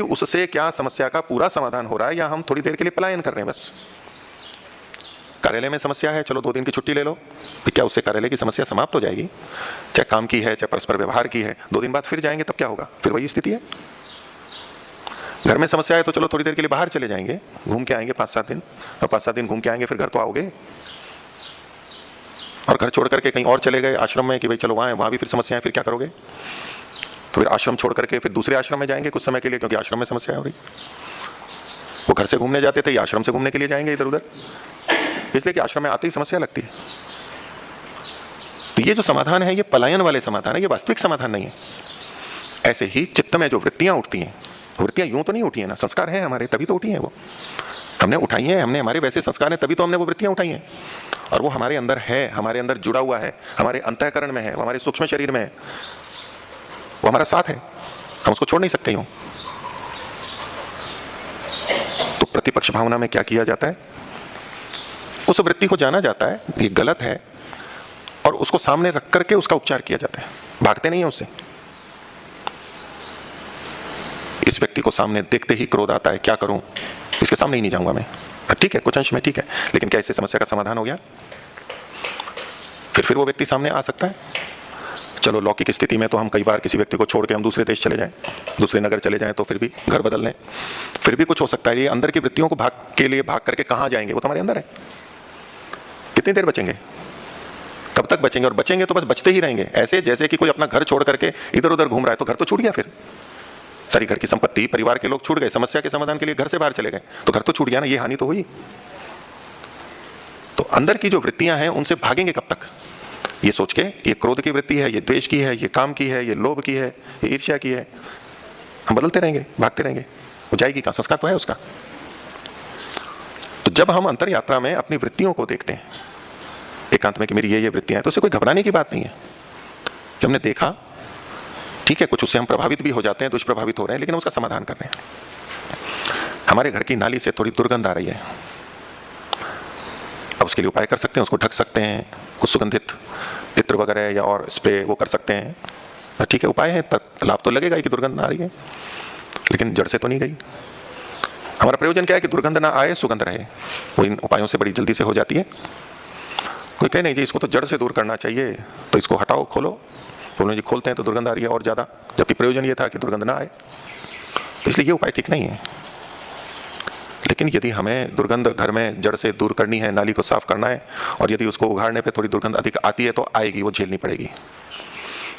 उससे क्या समस्या का पूरा समाधान हो रहा है या हम थोड़ी देर के लिए पलायन कर रहे हैं बस। कार्यालय में समस्या है, चलो 2 दिन की छुट्टी ले लो, फिर क्या उससे कार्यालय की समस्या समाप्त हो जाएगी? चाहे काम की है, चाहे परस्पर व्यवहार की है, 2 दिन बाद फिर जाएंगे तब क्या होगा? फिर वही स्थिति है। घर में समस्या है तो चलो थोड़ी देर के लिए बाहर चले जाएंगे, घूम के आएंगे 5-7 दिन, और 5-7 दिन घूम के आएंगे, फिर घर तो आओगे। और घर छोड़ करके कहीं और चले गए आश्रम में कि भाई चलो वहां भी फिर समस्या है, फिर क्या करोगे? तो फिर आश्रम छोड़ करके फिर दूसरे आश्रम में जाएंगे कुछ समय के लिए, क्योंकि आश्रम में समस्या हो रही। वो घर से घूमने जाते थे, ये आश्रम से घूमने के लिए जाएंगे इधर उधर, इसलिए कि आश्रम में आते ही समस्या लगती है। तो ये जो समाधान है ये पलायन वाले समाधान है, ये वास्तविक समाधान नहीं है। ऐसे ही चित्त में जो वृत्तियां उठती हैं, वृत्तियां यूं तो नहीं उठी है ना, संस्कार हैं हमारे, तभी तो उठी हैं वो, हमने उठाई हैं, हमने हमारे वैसे संस्कार हैं तभी तो हमने वो वृत्तियां उठाई हैं। और वो हमारे अंदर है, हमारे अंदर जुड़ा हुआ है, हमारे अंतःकरण में है, वो हमारे सूक्ष्म शरीर में है, वो हमारा साथ है, हम उसको छोड़ नहीं सकते यूं। तो प्रतिपक्ष भावना में क्या किया जाता है? उस वृत्ति को जाना जाता है ये गलत है, और उसको सामने रख करके उसका उपचार किया जाता है, भागते नहीं है उससे। इस व्यक्ति को सामने देखते ही क्रोध आता है, क्या करूं? इसके सामने ही नहीं जाऊंगा मैं। ठीक है, कुछ अंश में ठीक है, लेकिन क्या इससे समस्या का समाधान हो गया? फिर वो व्यक्ति सामने आ सकता है। चलो लौकिक स्थिति में तो हम कई बार किसी व्यक्ति को छोड़ के हम दूसरे देश चले जाएं, दूसरे नगर चले जाएं, तो फिर भी घर बदल लें, फिर भी कुछ हो सकता है। ये अंदर की वृत्तियों को भाग करके कहां जाएंगे? वो तो हमारे अंदर है। कितनी देर बचेंगे? कब तक बचेंगे? और बचेंगे तो बस बचते ही रहेंगे, ऐसे जैसे कि कोई अपना घर छोड़ करके इधर उधर घूम रहा है, तो घर तो छूट गया, फिर सारी घर की संपत्ति, परिवार के लोग छूट गए, समस्या के समाधान के लिए घर से बाहर चले गए, तो घर तो छूट गया ना, ये हानि तो हुई। तो अंदर की जो वृत्तियां हैं उनसे भागेंगे कब तक? ये सोच के ये क्रोध की वृत्ति है, ये द्वेष की है, ये काम की है, ये लोभ की है, ये ईर्ष्या की है, हम बदलते रहेंगे, भागते रहेंगे, वो जाएगी कहां? संस्कार तो है उसका। तो जब हम अंतर यात्रा में अपनी वृत्तियों को देखते हैं एकांत में कि मेरी ये वृत्तियां हैं, तो उससे कोई घबराने की बात नहीं है कि हमने देखा, ठीक है, कुछ उससे हम प्रभावित भी हो जाते हैं, दुष्प्रभावित हो रहे हैं, लेकिन उसका समाधान कर रहे हैं। हमारे घर की नाली से थोड़ी दुर्गंध आ रही है, अब उसके लिए उपाय कर सकते हैं, उसको ढक सकते हैं, कुछ सुगंधित इत्र वगैरह या और स्प्रे वो कर सकते हैं, ठीक है, उपाय है, लाभ तो लगेगा ही कि दुर्गंध ना आ रही है, लेकिन जड़ से तो नहीं गई। हमारा प्रयोजन क्या है कि दुर्गंध ना आए, सुगंध रहे, वो इन उपायों से बड़ी जल्दी से हो जाती है। कोई कहे नहीं जी इसको तो जड़ से दूर करना चाहिए, तो इसको हटाओ, खोलो, बोलो जी खोलते हैं तो दुर्गंध आ रही है और ज्यादा, जबकि प्रयोजन ये था कि दुर्गंध ना आए, इसलिए ये उपाय ठीक नहीं है। लेकिन यदि हमें दुर्गंध घर में जड़ से दूर करनी है, नाली को साफ करना है, और यदि उसको उघाड़ने पे थोड़ी दुर्गंध अधिक आती है तो आएगी, वो झेलनी पड़ेगी।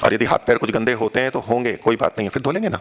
और यदि हाथ पैर कुछ गंदे होते हैं तो होंगे, कोई बात नहीं है, फिर धो लेंगे ना।